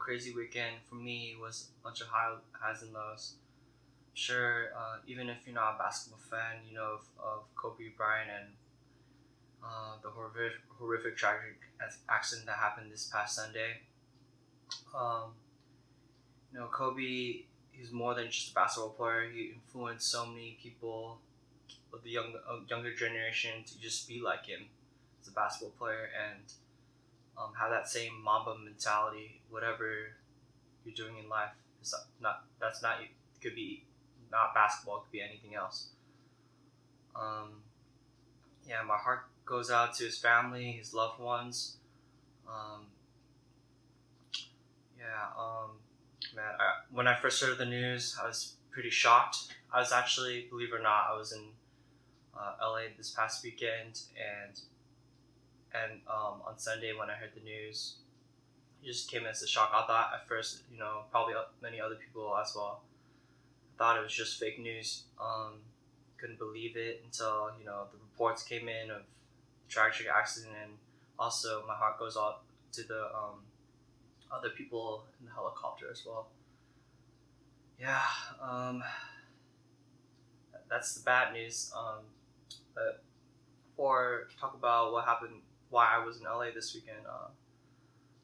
crazy weekend for me. It was a bunch of highs and lows. Sure, even if you're not a basketball fan, you know of Kobe Bryant and the horrific tragic accident that happened this past Sunday. Um, Kobe, he's more than just a basketball player. He influenced so many people of the younger generation to just be like him as a basketball player and have that same Mamba mentality. Whatever you're doing in life is not that's not it could be not basketball. It could be anything else. My heart goes out to his family, his loved ones. Um, Man, when I first heard the news, I was pretty shocked. I was actually, believe it or not, I was in LA this past weekend, and on Sunday when I heard the news, it just came as a shock. I thought at first, probably many other people as well, thought it was just fake news. Couldn't believe it until the reports came in of the tragic accident, and also my heart goes out to the other people in the helicopter as well. Yeah, that's the bad news. But before talk about what happened, why I was in LA this weekend,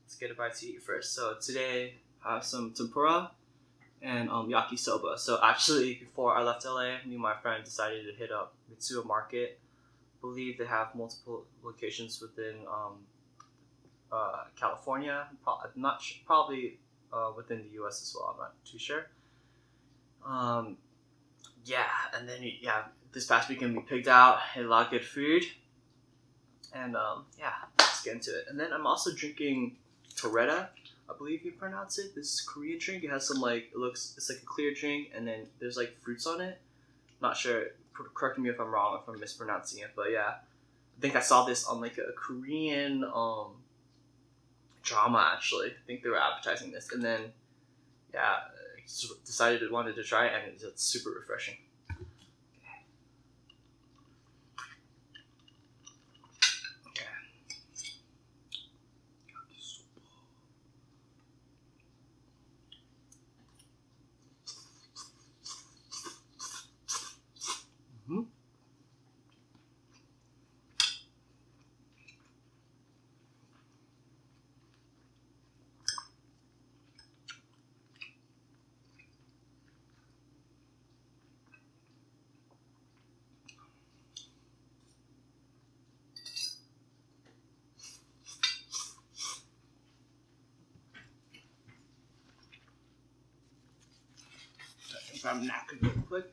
let's get a bite to eat first. So today I have some tempura and yakisoba. So actually, before I left LA, me and my friend decided to hit up Mitsuha Market. I believe they have multiple locations within California. I'm not sure, probably within the U.S. as well. I'm not too sure. And then this past weekend we picked out a lot of good food, and let's get into it. And then I'm also drinking Toretta, I believe you pronounce it. This Korean drink. It has some it's like a clear drink, and then there's like fruits on it. Not sure. Correct me if I'm wrong, if I'm mispronouncing it, but yeah, I think I saw this on like a Korean drama actually. I think they were advertising this, and then wanted to try it, and it's super refreshing. Okay. Mm-hmm. Grab a napkin real quick.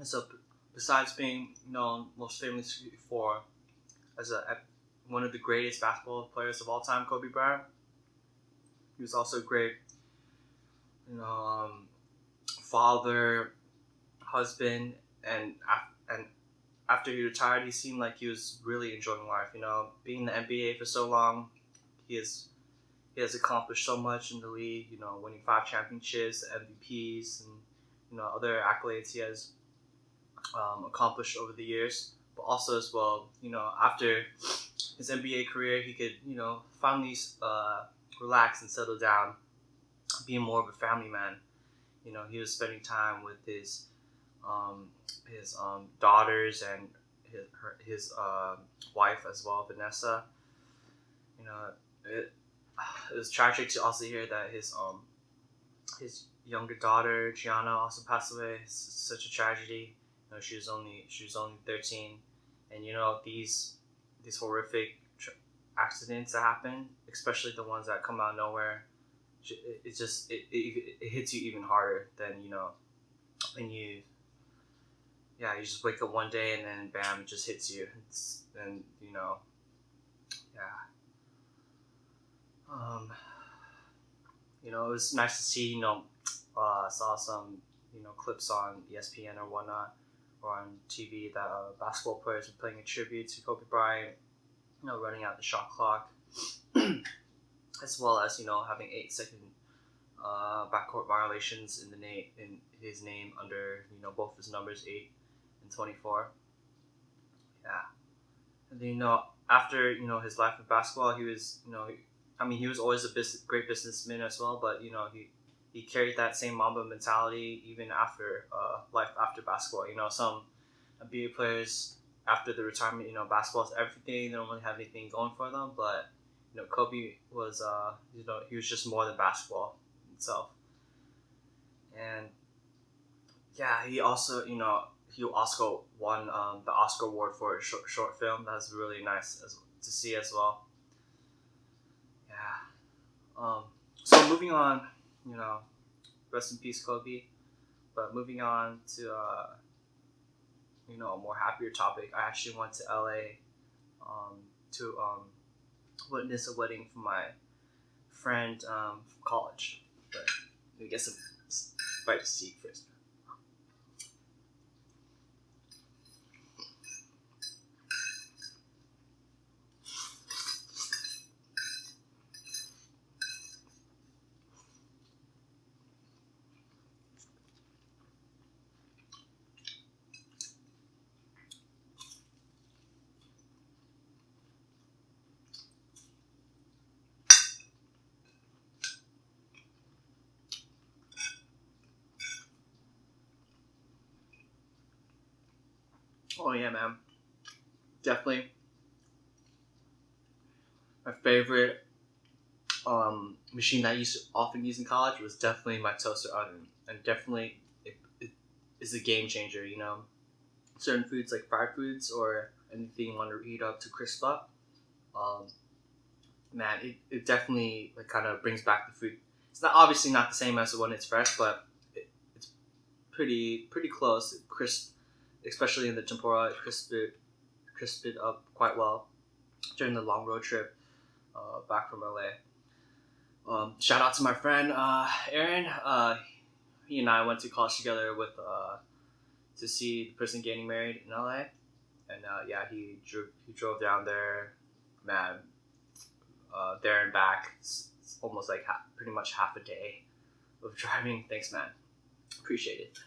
So, besides being known most famously for as one of the greatest basketball players of all time, Kobe Bryant, he was also a great, father, husband, and after he retired, he seemed like he was really enjoying life. Being in the NBA for so long, he has accomplished so much in the league. Winning 5 championships, MVPs, and other accolades he has accomplished over the years. But also as well, after his NBA career, he could finally relax and settle down, being more of a family man. He was spending time with his daughters and his wife as well, Vanessa. It was tragic to also hear that his younger daughter Gianna also passed away. It's such a tragedy. She was only 13, and these horrific accidents that happen, especially the ones that come out of nowhere, it hits you even harder than when you yeah, you just wake up one day and then bam, it just hits you. And yeah. It was nice to see. Saw some clips on ESPN or whatnot, or on TV that basketball players were playing a tribute to Kobe Bryant. Running out the shot clock, as well as having 8-second backcourt violations in his name under both his numbers 8 and 24. Yeah, and then after his life of basketball, he was he was always a great businessman as well, but he carried that same Mamba mentality even after life after basketball. Some NBA players after the retirement, basketball is everything. They don't really have anything going for them, but Kobe was he was just more than basketball itself. And yeah, he also he also won the Oscar award for a short film. That's really nice to see as well. Yeah. So moving on, rest in peace, Kobe. But moving on to a more happier topic, I actually went to LA to witness a wedding for my friend from college. But let me get some bite to seat first. Oh yeah, man. Definitely my favorite machine that I used to often use in college was definitely my toaster oven, and definitely it is a game changer. Certain foods like fried foods or anything you want to heat up to crisp up. Um, Man, it definitely kind of brings back the food. It's obviously not the same as when it's fresh, but it's pretty close. It crisp, especially in the tempura, it crisp it up quite well during the long road trip back from LA. Shout out to my friend Aaron. He and I went to college together to see the person getting married in LA, and yeah, he drove down there, man. There and back, it's almost like pretty much half a day of driving. Thanks, man. Appreciate it.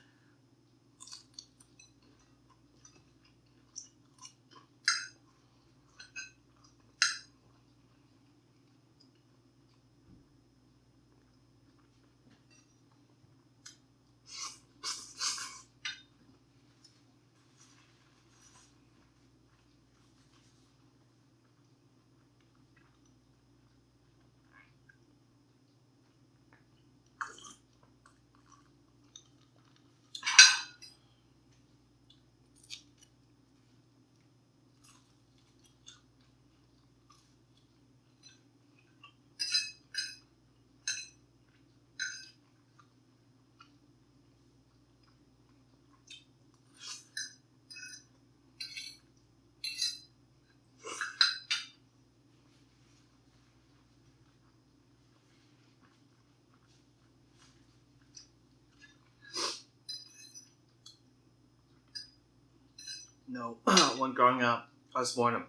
No, when growing up, I was born around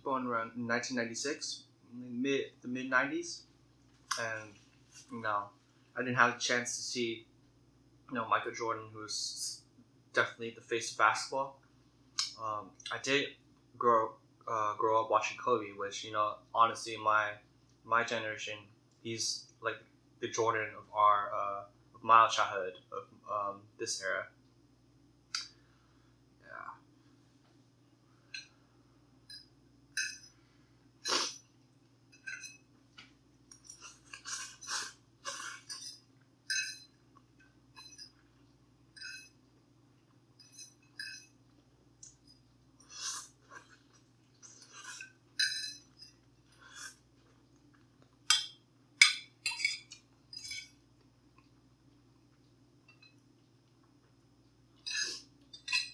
1996, the mid 90s, and I didn't have a chance to see Michael Jordan, who's definitely the face of basketball. I did grow up watching Kobe, which honestly, my generation, he's like the Jordan of our of my childhood of this era. Yeah.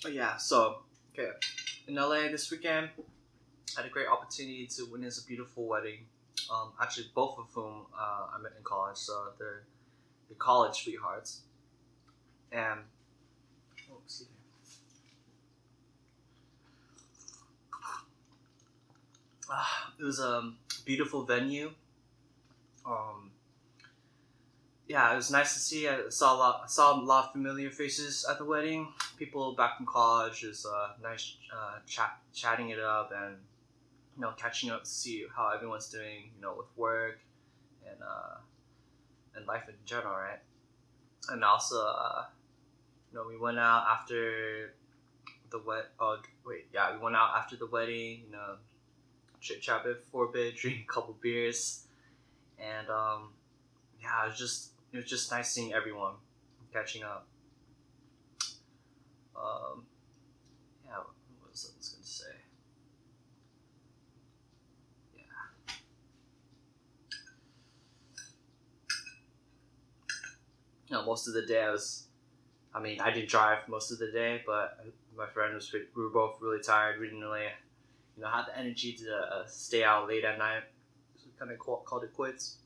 But yeah, so okay, in LA this weekend, I had a great opportunity to witness a beautiful wedding. Actually, both of whom I met in college, so they're college sweethearts. And oh, excuse me. It was a beautiful venue. Um, yeah, it was nice to see. I saw a lot of familiar faces at the wedding. People back from college. It was nice chatting it up and catching up to see how everyone's doing. With work and life in general, right? And also, we went out after the we went out after the wedding. Chit chat before bed, drink a couple beers, and yeah, it was just nice seeing everyone, catching up. Um, yeah, what was I was gonna say? Yeah, most of the day I didn't drive most of the day, but my friend we were both really tired. We didn't really, have the energy to stay out late at night. So we kind of called it quits,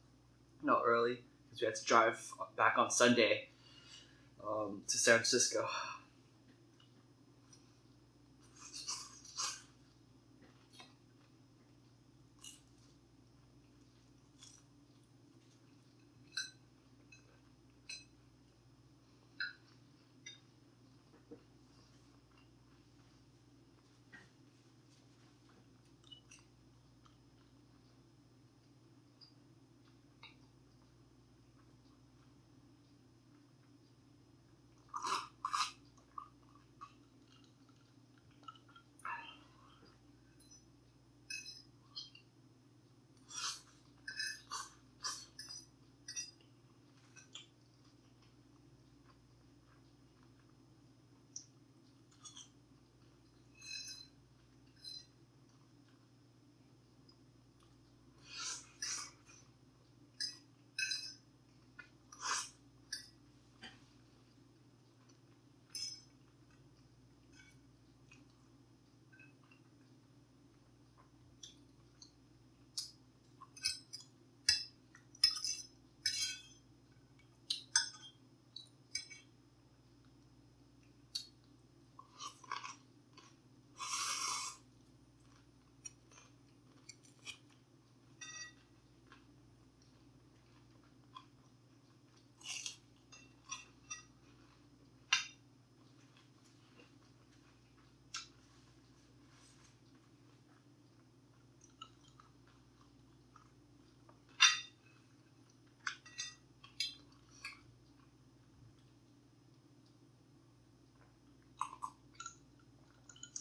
early, because we had to drive back on Sunday to San Francisco.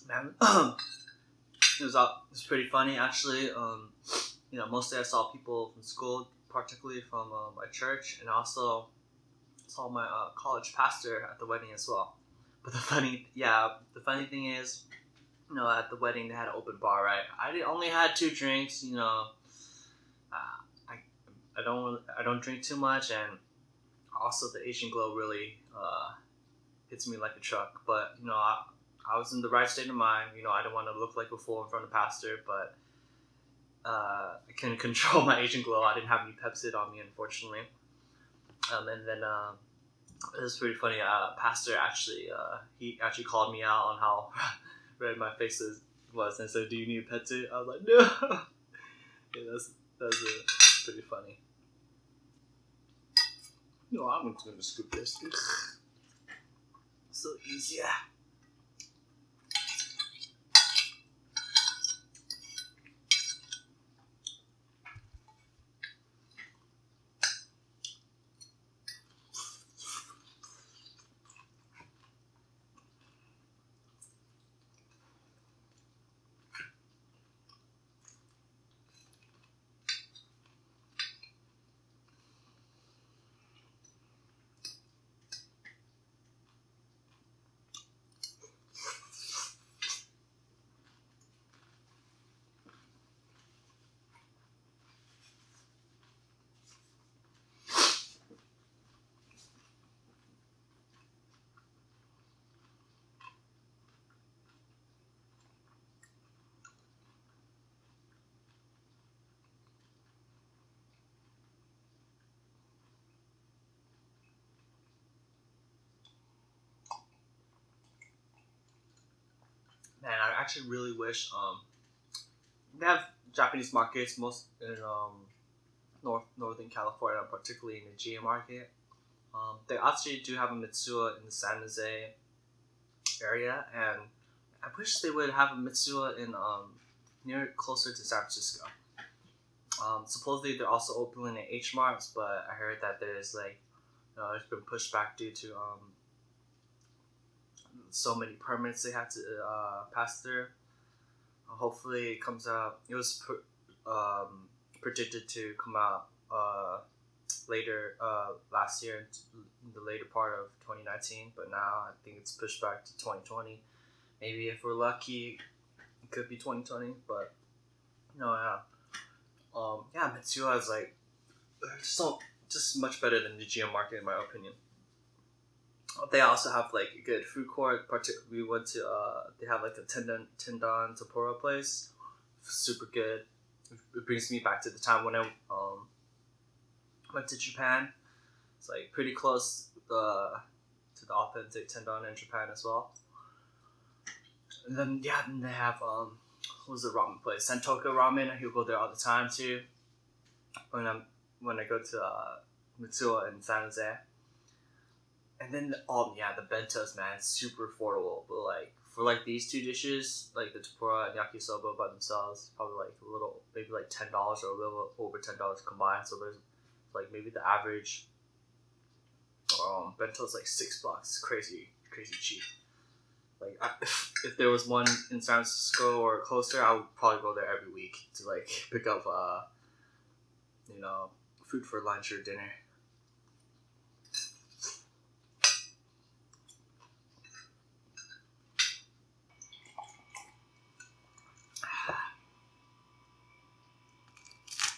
Man, it was pretty funny actually. Mostly I saw people from school, particularly from my church, and also saw my college pastor at the wedding as well. But the funny thing is, at the wedding they had an open bar, right? Only had 2 drinks. I I don't drink too much, and also the Asian glow really hits me like a truck. But I was in the right state of mind. I didn't want to look like a fool in front of the pastor, but I couldn't control my Asian glow. I didn't have any Pepsid on me, unfortunately. And then it was pretty funny. Pastor actually he actually called me out on how red my face was, and said, "Do you need a Pepsid?" I was like, "No." Yeah, that's pretty funny. No, I'm just gonna scoop this. So easy. Yeah. actually really wish they have Japanese markets most in Northern California, particularly in the G market. They actually do have a Mitsuha in the San Jose area, and I wish they would have a Mitsuha in near closer to San Francisco. Supposedly they're also opening at H Marts, but I heard that there's like it's been pushed back due to so many permits they had to pass through. Hopefully it comes out. It was predicted to come out later last year, in the later part of 2019, but now I think it's pushed back to 2020. Maybe if we're lucky, it could be 2020. But yeah, Mitsuha is like just much better than the GM market in my opinion. They also have like a good food court. We went to they have like a tendon tempura place, super good. It brings me back to the time when I went to Japan. It's like pretty close to the authentic tendon in Japan as well. And then they have what was the ramen place? Sentoka Ramen. I go there all the time too. When I go to Mitsuha in San Jose. And then the bentos, man, it's super affordable. But like for like these two dishes, like the tempura and yakisoba by themselves, probably like a little, maybe like $10 or a little over $10 combined. So there's like maybe the average bento is like $6. Crazy cheap. Like if there was one in San Francisco or closer, I would probably go there every week to like pick up food for lunch or dinner.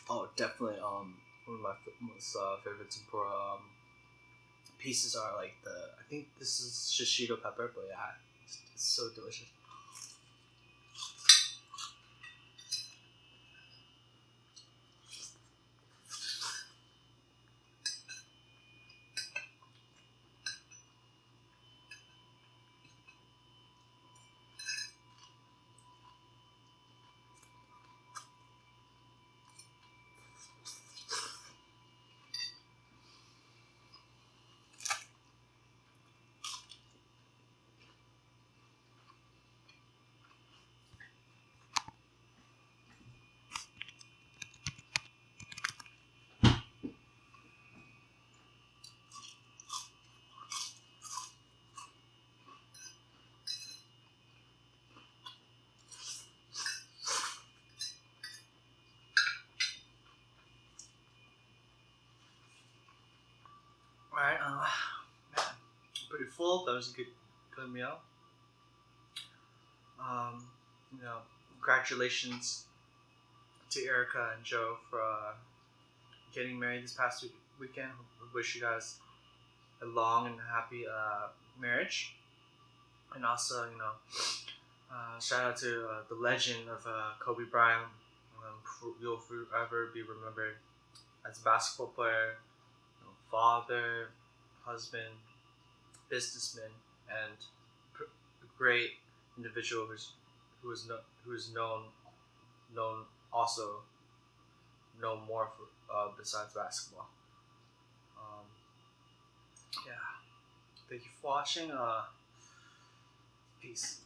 Oh, definitely. One of my most favorite tempura pieces are like I think this is shishito pepper, but yeah, it's so delicious. Alright, pretty full. That was a good meal. Congratulations to Erica and Joe for getting married this past weekend. I wish you guys a long and happy marriage. And also, shout out to the legend of Kobe Bryant. You'll forever be remembered as a basketball player, father, husband, businessman, and a great individual who is known more for besides basketball. Yeah. Thank you for watching. Peace.